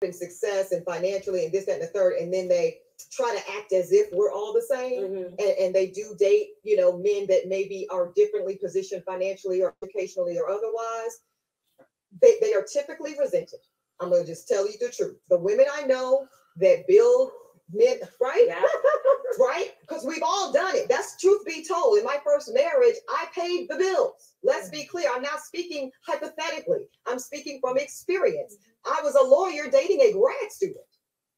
and success and financially and this, that, and the third, and then they try to act as if we're all the same. And they do date, men that maybe are differently positioned financially or educationally or otherwise. They are typically resented. I'm going to just tell you the truth. The women I know that build men, right? Yeah. Right? Because we've all done it. That's truth be told. In my first marriage, I paid the bills. Let's be clear. I'm not speaking hypothetically. I'm speaking from experience. I was a lawyer dating a grad student.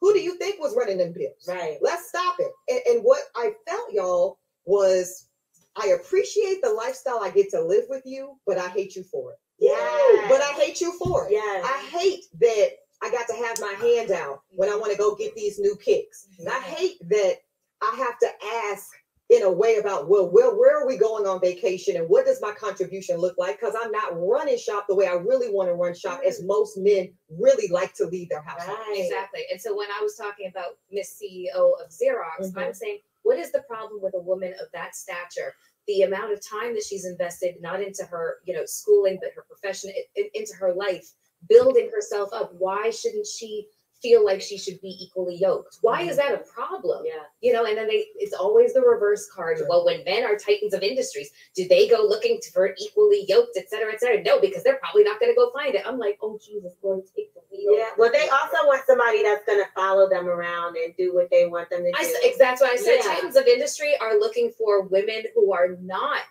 Who do you think was running them bills? Right. Let's stop it. And what I felt, y'all, was I appreciate the lifestyle I get to live with you, but I hate you for it. Yeah. But I hate you for it. Yeah. I hate that I got to have my hand out when I want to go get these new kicks. And I hate that I have to ask in a way about, well, where are we going on vacation and what does my contribution look like? Because I'm not running shop the way I really want to run shop, as most men really like to lead their house. Right. Exactly. And so when I was talking about Miss CEO of Xerox, I'm saying, what is the problem with a woman of that stature? The amount of time that she's invested, not into her, schooling, but her profession, into her life, building herself up. Why shouldn't she feel like she should be equally yoked? Why is that a problem? Yeah. And then it's always the reverse card. Well, when men are titans of industries, do they go looking for equally yoked, et cetera, et cetera? No, because they're probably not going to go find it. I'm like, oh, Jesus, Lord, take the wheel. Yeah. Well, they also want somebody that's going to follow them around and do what they want them to do. That's what I said. Yeah. Titans of industry are looking for women who are not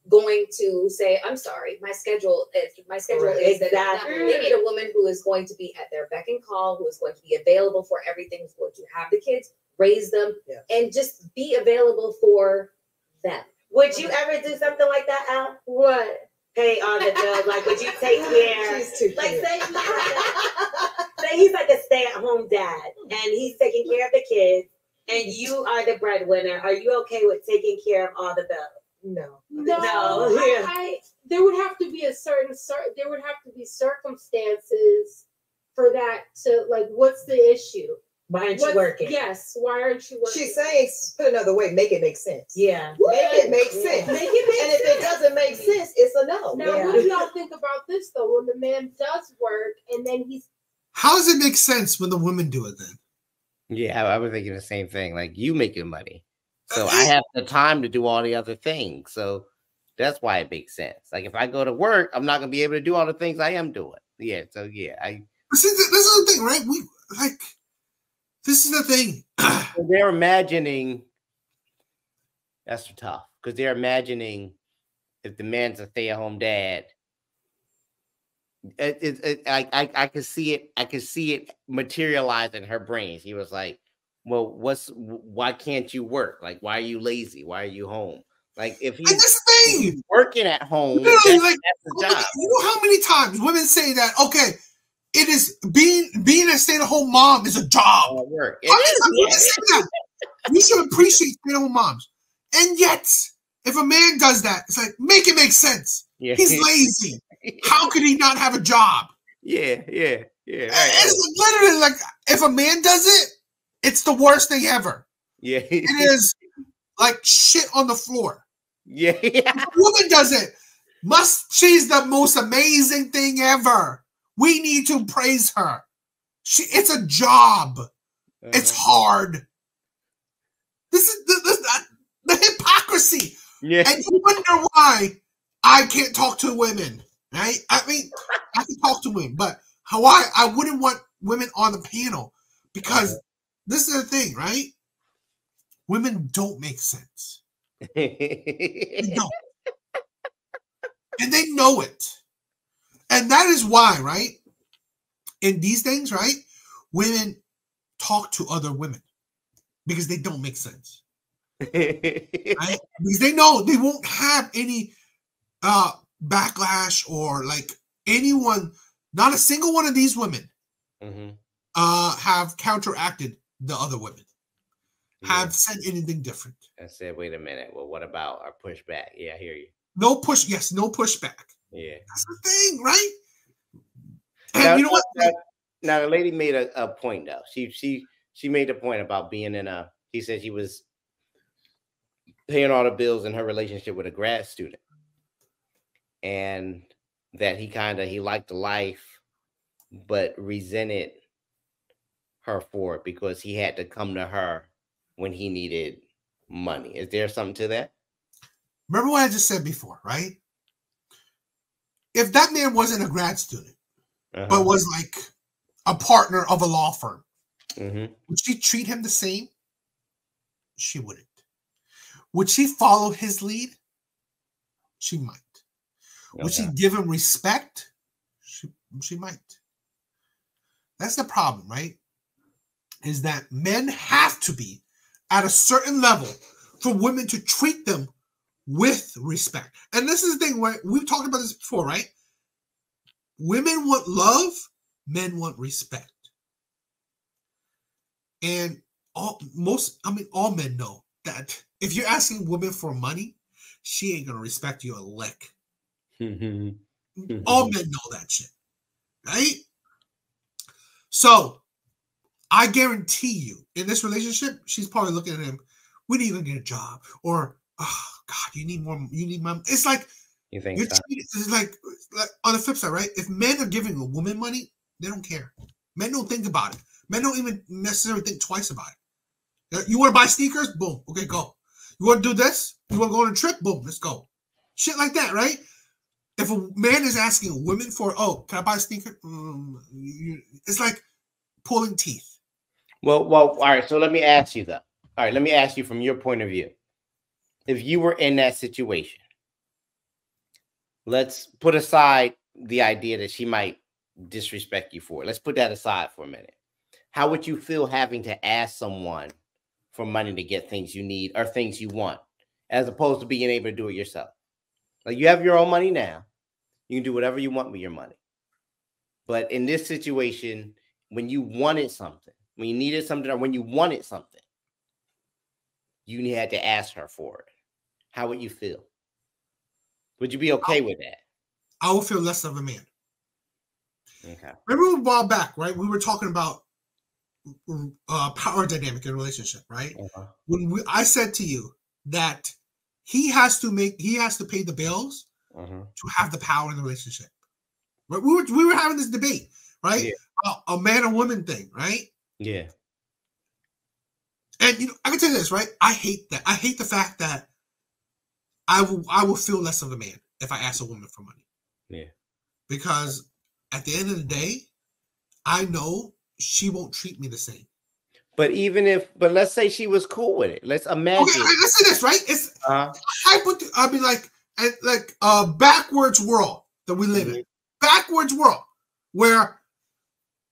going to say, I'm sorry, my schedule is exactly. That they need a woman who is going to be at their beck and call, who is going to be available for everything, who's going to have the kids, raise them, and just be available for them. Would you ever do something like that, Al? What? Pay all the bills? Like, would you take care? Like, say he's like a stay-at-home dad, and he's taking care of the kids, and you are the breadwinner. Are you okay with taking care of all the bills? No. There would have to be there would have to be circumstances for that to, like, what's the issue? Why aren't you working? Yes, why aren't you working? She's saying, put another way, make it make sense. Yeah. Make it make sense. Make it make sense. If it doesn't make sense, it's a no. Now, what do y'all think about this, though, when the man does work and then he's... How does it make sense when the women do it then? Yeah, I was thinking the same thing. Like, you making money. So I have the time to do all the other things. So that's why it makes sense. Like, if I go to work, I'm not going to be able to do all the things I am doing. Yeah. So, yeah. See, this is the thing, right? This is the thing. They're imagining. That's tough. Because they're imagining if the man's a stay-at-home dad. I could see it. I could see it materialize in her brain. She was like, well, why can't you work? Like, why are you lazy? Why are you home? Like, if he's working at home, that's the job. You know how many times women say that, okay, it is being a stay-at-home mom is a job. Work. We should appreciate stay-at-home moms. And yet, if a man does that, it's like, make it make sense. Yeah. He's lazy. How could he not have a job? Yeah. Right. It's literally like, if a man does it, it's the worst thing ever. Yeah. It is like shit on the floor. Yeah. If a woman does it, she's the most amazing thing ever. We need to praise her. It's a job. It's hard. This is the hypocrisy. Yeah. And you wonder why I can't talk to women, right? I mean, I can talk to women, but I wouldn't want women on the panel because this is the thing, right? Women don't make sense. They don't. And they know it. And that is why, right? In these things, right? Women talk to other women because they don't make sense. Right? Because they know they won't have any backlash or like anyone, not a single one of these women have counteracted the other women, have said anything different. I said, wait a minute. Well, what about our pushback? Yeah, I hear you. No pushback. Yeah. That's the thing, right? And now, you know what? Now the lady made a point though. She made a point about being in he said she was paying all the bills in her relationship with a grad student. And that he liked the life, but resented her for it because he had to come to her when he needed money. Is there something to that? Remember what I just said before, right? If that man wasn't a grad student, but was like a partner of a law firm, would she treat him the same? She wouldn't. Would she follow his lead? She might. Would she give him respect? She might. That's the problem, right? Is that men have to be at a certain level for women to treat them with respect. And this is the thing, right? We've talked about this before, right? Women want love, men want respect. And all men know that if you're asking women for money, she ain't gonna respect you a lick. All men know that shit, right? So I guarantee you, in this relationship, she's probably looking at him. We need to get a job, or oh God, you need more. You need money. It's like you think it's like on the flip side, right? If men are giving a woman money, they don't care. Men don't think about it. Men don't even necessarily think twice about it. You want to buy sneakers? Boom. Okay, go. You want to do this? You want to go on a trip? Boom. Let's go. Shit like that, right? If a man is asking a woman for, oh, can I buy a sneaker? It's like pulling teeth. Well, all right. So let me ask you though. All right, let me ask you from your point of view. If you were in that situation, let's put aside the idea that she might disrespect you for it. Let's put that aside for a minute. How would you feel having to ask someone for money to get things you need or things you want, as opposed to being able to do it yourself? Like, you have your own money now. You can do whatever you want with your money. But in this situation, when you wanted something, when you needed something, or when you wanted something, you had to ask her for it. How would you feel? Would you be okay with that? I would feel less of a man. Okay. Remember a while back, right? We were talking about power dynamic in a relationship, right? When I said to you that he has to pay the bills to have the power in the relationship. Right? We were having this debate, right? Yeah. A man and woman thing, right? Yeah. And I can tell you this, right? I hate that. I hate the fact that I will feel less of a man if I ask a woman for money. Yeah. Because at the end of the day, I know she won't treat me the same. But let's say she was cool with it. Let's imagine. Okay, let's say this, right? It's I mean, like a backwards world that we live in. Backwards world where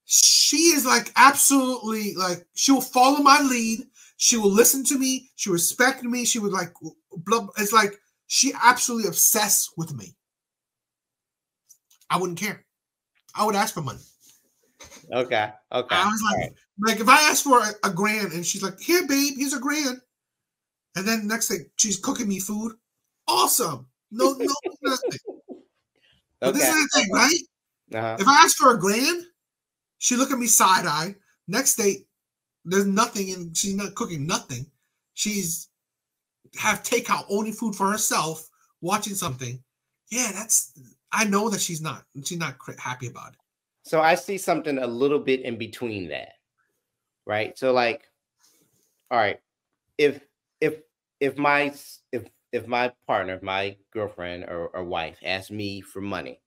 she is like absolutely like, she will follow my lead. She will listen to me. She respect me. She would like, blah. It's like she absolutely obsessed with me. I wouldn't care. I would ask for money. Okay. I was like if I asked for a grand and she's like, here, babe, here's a grand. And then next thing, she's cooking me food. Awesome. No, nothing. But this is the thing, right? If I ask for a grand, she look at me side-eye. Next day, there's nothing and she's not cooking nothing. She's have takeout, only food for herself, watching something. Yeah, I know that she's not happy about it. So I see something a little bit in between that, right? So like, all right, if my partner, if my girlfriend or wife asks me for money,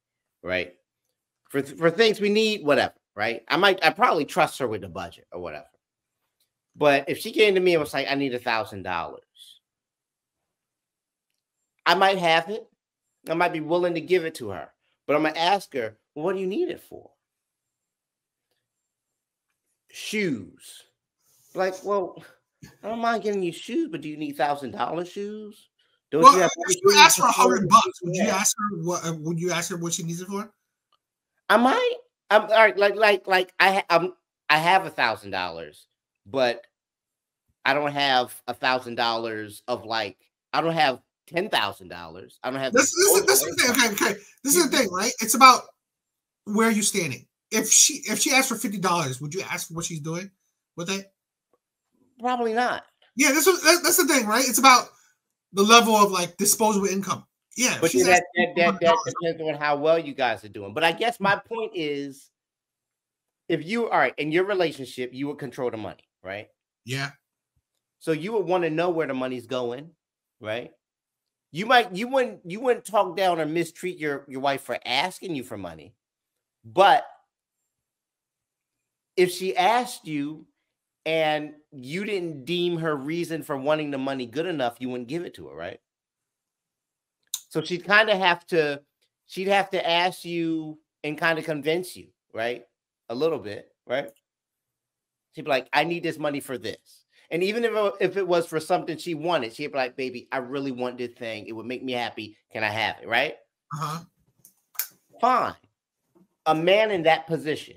right, for things we need, whatever, right, I probably trust her with the budget or whatever. But if she came to me and was like, I need $1,000, I might have it. I might be willing to give it to her, but I'm gonna ask her, well, what do you need it for? Shoes. Like, well, I don't mind getting you shoes, but do you need $1,000 shoes? Don't you have? If you ask for $100, would you ask her what? Would you ask her what she needs it for? I might. I'm all right. Like I have $1,000, but I don't have $1,000 of like. I don't have $10,000. I don't have. This is the thing. Okay. This is the thing, right? It's about where you're standing. If she asked for $50, would you ask for what she's doing with it? Probably not. Yeah, that's the thing, right? It's about the level of like disposable income. Yeah, but that depends on how well you guys are doing. But I guess my point is, if you all right in your relationship, you would control the money, right? Yeah. So you would want to know where the money's going, right? You wouldn't talk down or mistreat your wife for asking you for money, but if she asked you and you didn't deem her reason for wanting the money good enough, you wouldn't give it to her, right? So she'd have to ask you and kind of convince you, right? A little bit, right? She'd be like, I need this money for this. And even if it was for something she wanted, she'd be like, baby, I really want this thing. It would make me happy. Can I have it, right? Uh-huh. Fine. A man in that position,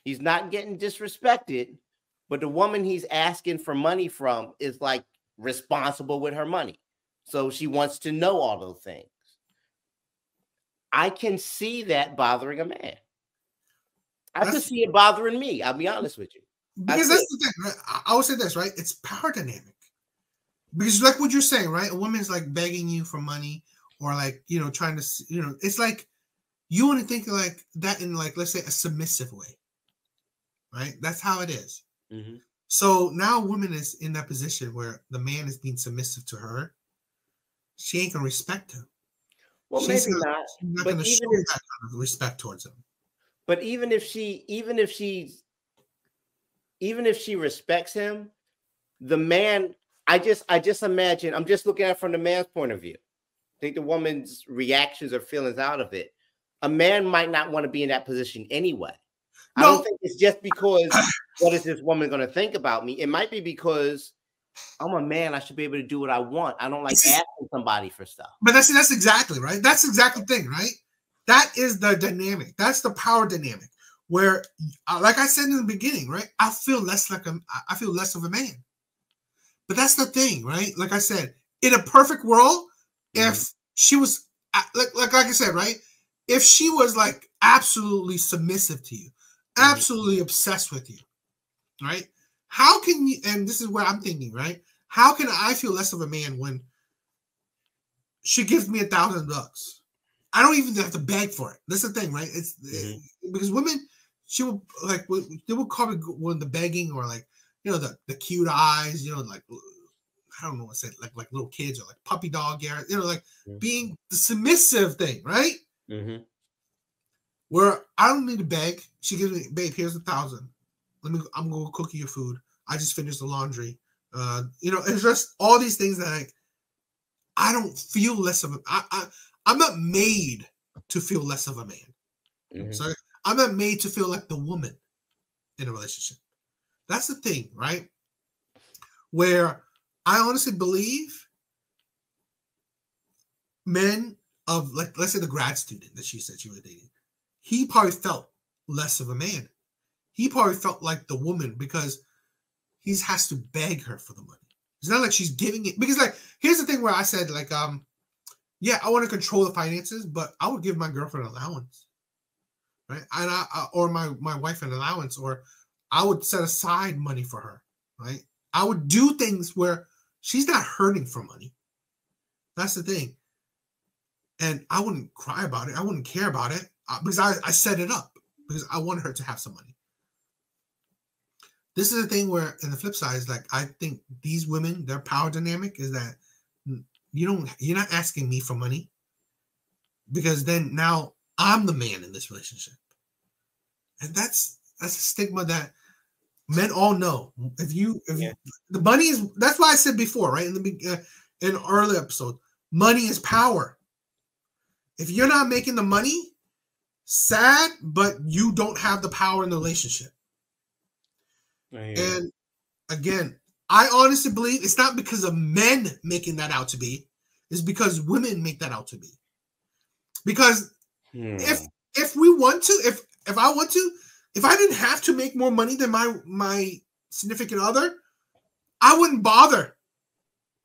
he's not getting disrespected, but the woman he's asking for money from is like responsible with her money. So she wants to know all those things. I can see that bothering a man. I can see it bothering me. I'll be honest with you. Because that's the thing, right? I would say this, right? It's power dynamic. Because like what you're saying, right? A woman's like begging you for money or like, you know, trying to, you know, it's like you want to think like that in like, let's say a submissive way, right? That's how it is. Mm-hmm. So now a woman is in that position where the man is being submissive to her. She ain't going to respect him. Well, She's maybe not going to show that kind of respect towards him. But even if she respects him, the man, I just imagine, I'm just looking at it from the man's point of view. Take the woman's reactions or feelings out of it. A man might not want to be in that position anyway. No. I don't think it's just because what is this woman going to think about me? It might be because I'm a man. I should be able to do what I want. I don't like asking somebody for stuff. But that's exactly right. That's exactly the thing, right? That is the dynamic. That's the power dynamic. Where, like I said in the beginning, right? I feel less of a man. But that's the thing, right? Like I said, in a perfect world, if she was like I said, right? If she was like absolutely submissive to you, absolutely obsessed with you, right? How can you? And this is what I'm thinking, right? How can I feel less of a man when she gives me $1,000? I don't even have to beg for it. That's the thing, right? It's because women. She would like they would call it when the begging or like, you know, the cute eyes, you know, like I don't know what to say, like little kids or like puppy dog, you know, like being the submissive thing, right? Mm-hmm. Where I don't need to beg. She gives me, babe, here's $1,000. I'm gonna cook you your food. I just finished the laundry. You know, it's just all these things that like I don't feel less of I'm not made to feel less of a man. Mm-hmm. So I'm not made to feel like the woman in a relationship. That's the thing, right? Where I honestly believe men of, like, let's say the grad student that she said she was dating, he probably felt less of a man. He probably felt like the woman because he has to beg her for the money. It's not like she's giving it. Because, like, here's the thing where I said, like, yeah, I want to control the finances, but I would give my girlfriend an allowance. Right, and or my wife an allowance, or I would set aside money for her. Right, I would do things where she's not hurting for money. That's the thing, and I wouldn't cry about it. I wouldn't care about it because I set it up because I want her to have some money. This is the thing where, in the flip side, is like I think these women, their power dynamic is that you're not asking me for money because then now I'm the man in this relationship. And that's a stigma that men all know. If the money is, that's why I said before, right? In an early episode, money is power. If you're not making the money, sad, but you don't have the power in the relationship. And again, I honestly believe it's not because of men making that out to be, it's because women make that out to be. Because if we want to, if I want to, if I didn't have to make more money than my significant other, I wouldn't bother,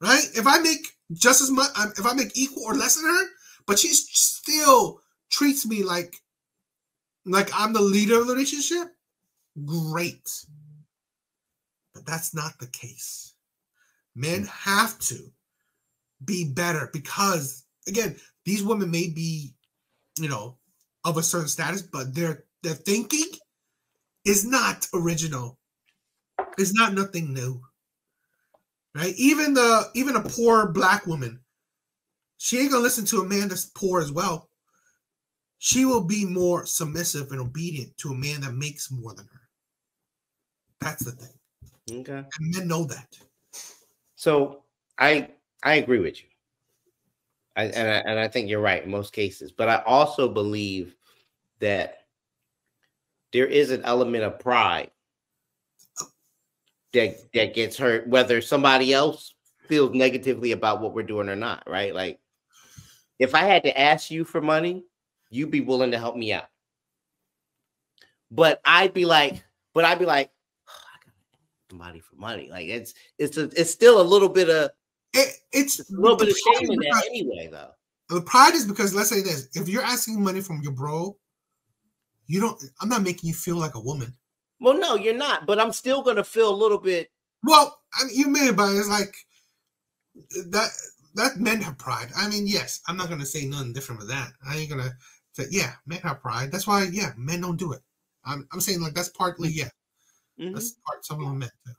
right? If I make just as much, if I make equal or less than her, but she still treats me like I'm the leader of the relationship, great. But that's not the case. Men have to be better because, again, these women may be, you know, of a certain status, but their thinking is not original. It's not nothing new. Right? Even a poor black woman, she ain't gonna listen to a man that's poor as well. She will be more submissive and obedient to a man that makes more than her. That's the thing. Okay. And men know that. So I agree with you. I think you're right in most cases. But I also believe that there is an element of pride that gets hurt, whether somebody else feels negatively about what we're doing or not, right? Like, if I had to ask you for money, you'd be willing to help me out. But I'd be like, oh, I gotta ask somebody for money. Like, it's still a little bit of it's a little bit of shame in that anyway, though. The pride is because, let's say this: if you're asking money from your bro, I'm not making you feel like a woman. Well, no, you're not, but I'm still gonna feel a little bit. Well, I mean, you may, but it's like that men have pride. I mean, yes, I'm not gonna say nothing different with that. I ain't gonna say, yeah, men have pride. That's why, yeah, men don't do it. I'm saying like that's partly, yeah, that's part some of them men too.